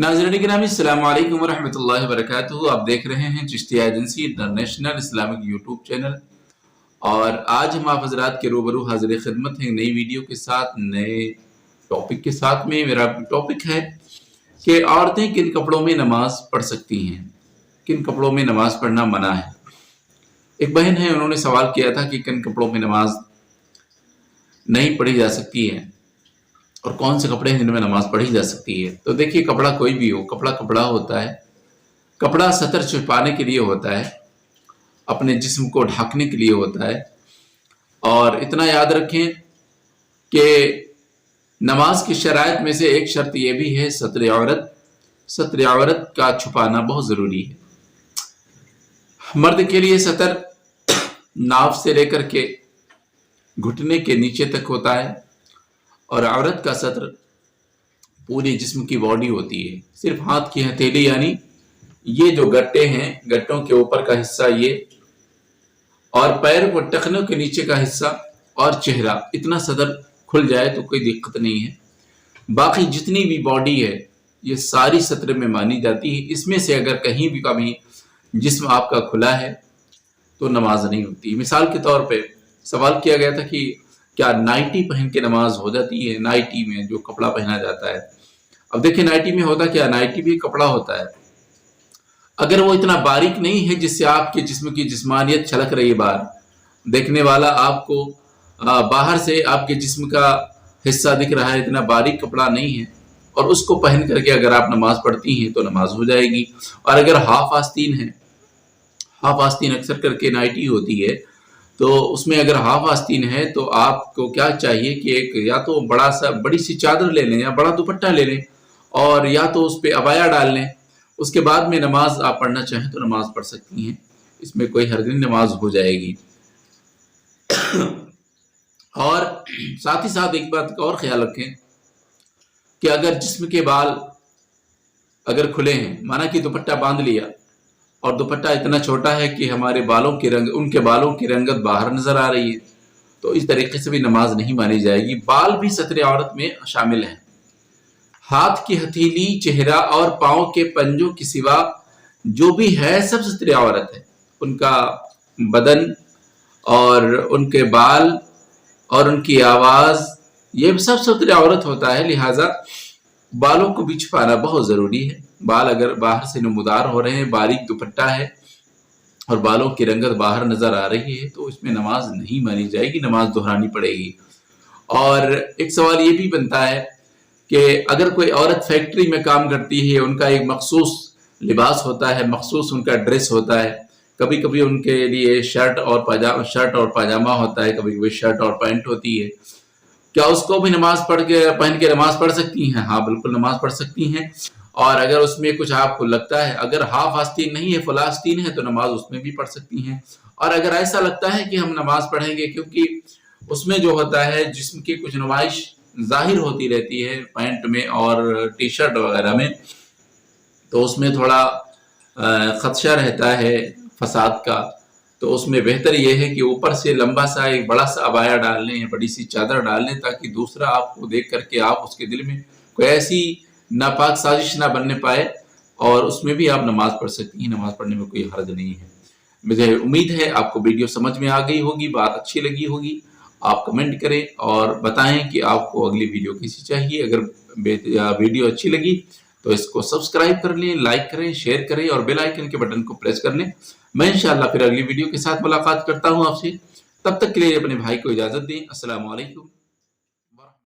नाज़रीन गिरामी अस्सलाम वालेकुम वरहमतुल्लाहि वबरकातुहू। आप देख रहे हैं Chishtiya agency international Islamic YouTube channel और आज हम आप हजरात के रूबरू हाजिर खिदमत हैं नई वीडियो के साथ, नए टॉपिक के साथ में। मेरा टॉपिक है कि औरतें किन कपड़ों में नमाज पढ़ सकती हैं, किन कपड़ों में नमाज पढ़ना मना है। एक बहन है, उन्होंने सवाल किया था कि किन कपड़ों में नमाज नहीं पढ़ी जा सकती है और कौन से कपड़े हैं जिनमें नमाज पढ़ी जा सकती है। तो देखिए, कपड़ा कोई भी हो, कपड़ा कपड़ा होता है। कपड़ा सतर छुपाने के लिए होता है, अपने जिस्म को ढकने के लिए होता है। और इतना याद रखें कि नमाज की शराइत में से एक शर्त यह भी है सत्र औरत। सत्र औरत का छुपाना बहुत ज़रूरी है। मर्द के लिए सतर नाव से लेकर के घुटने के नीचे तक होता है और औरत का सत्र पूरी जिस्म की बॉडी होती है। सिर्फ हाथ की हथेली यानी ये जो गट्टे हैं, गट्टों के ऊपर का हिस्सा ये, और पैर को टखनों के नीचे का हिस्सा और चेहरा, इतना सदर खुल जाए तो कोई दिक्कत नहीं है। बाकी जितनी भी बॉडी है ये सारी सत्र में मानी जाती है। इसमें से अगर कहीं भी कभी जिस्म आपका खुला है तो नमाज नहीं होती। मिसाल के तौर पे सवाल किया गया था कि क्या नाइटी पहन के नमाज हो जाती है, नाइटी में जो कपड़ा पहना जाता है। अब देखिए, नाइटी में होता क्या, नाइटी भी कपड़ा होता है। अगर वो इतना बारीक नहीं है जिससे आपके जिस्म की जिस्मानियत छलक रही है बाहर, देखने वाला आपको बाहर से आपके जिस्म का हिस्सा दिख रहा है, इतना बारीक कपड़ा नहीं है, और उसको पहन करके अगर आप नमाज पढ़ती हैं तो नमाज हो जाएगी। और अगर हाफ आस्तीन है, हाफ आस्तीन अक्सर करके नाइटी होती है, तो उसमें अगर हाफ आस्तीन है तो आपको क्या चाहिए कि एक या तो बड़ी सी चादर ले लें या बड़ा दुपट्टा ले लें और या तो उस पर अबाया डाल लें। उसके बाद में नमाज आप पढ़ना चाहें तो नमाज पढ़ सकती हैं, इसमें कोई हर्ज नहीं, नमाज हो जाएगी। और साथ ही साथ एक बात का और ख्याल रखें कि अगर जिस्म के बाल अगर खुले हैं, माना कि दुपट्टा बांध लिया और दुपट्टा इतना छोटा है कि हमारे बालों की उनके बालों की रंगत बाहर नजर आ रही है, तो इस तरीके से भी नमाज नहीं मानी जाएगी। बाल भी सत्र औरत में शामिल हैं। हाथ की हथेली, चेहरा और पांव के पंजों के सिवा जो भी है सब सत्र औरत है। उनका बदन और उनके बाल और उनकी आवाज, ये सब सत्र औरत होता है। लिहाजा बालों को भी छुपाना बहुत जरूरी है। बाल अगर बाहर से नमूदार हो रहे हैं, बारीक दुपट्टा है और बालों की रंगत बाहर नजर आ रही है, तो इसमें नमाज नहीं मानी जाएगी, नमाज दोहरानी पड़ेगी। और एक सवाल ये भी बनता है कि अगर कोई औरत फैक्ट्री में काम करती है, उनका एक मखसूस लिबास होता है, मखसूस उनका ड्रेस होता है। कभी कभी उनके लिए शर्ट और पाजामा होता है, कभी कभी शर्ट और पैंट होती है। क्या उसको भी नमाज पहन के नमाज पढ़ सकती हैं? हाँ, बिल्कुल नमाज पढ़ सकती हैं। और अगर उसमें कुछ आपको लगता है, अगर हाफ आस्तीन नहीं है, फुल आस्तीन है, तो नमाज उसमें भी पढ़ सकती हैं। और अगर ऐसा लगता है कि हम नमाज पढ़ेंगे, क्योंकि उसमें जो होता है जिस्म की कुछ नुमाइश जाहिर होती रहती है पैंट में और टी शर्ट वगैरह में, तो उसमें थोड़ा खदशा रहता है फसाद का। तो उसमें बेहतर यह है कि ऊपर से लंबा सा एक बड़ा सा अबाया डाल लें या बड़ी सी चादर डाल लें, ताकि दूसरा आपको देख करके आप उसके दिल में कोई ऐसी नापाक साजिश ना बनने पाए, और उसमें भी आप नमाज पढ़ सकती हैं। नमाज पढ़ने में कोई हर्ज नहीं है। मुझे उम्मीद है आपको वीडियो समझ में आ गई होगी, बात अच्छी लगी होगी। आप कमेंट करें और बताएं कि आपको अगली वीडियो कैसी चाहिए। अगर वीडियो अच्छी लगी तो इसको सब्सक्राइब कर लें, लाइक करें, शेयर करें और बेल आइकन के बटन को प्रेस कर लें। मैं इंशाअल्लाह फिर अगली वीडियो के साथ मुलाकात करता हूं आपसे। तब तक के लिए अपने भाई को इजाजत दें। अस्सलाम वालेकुम।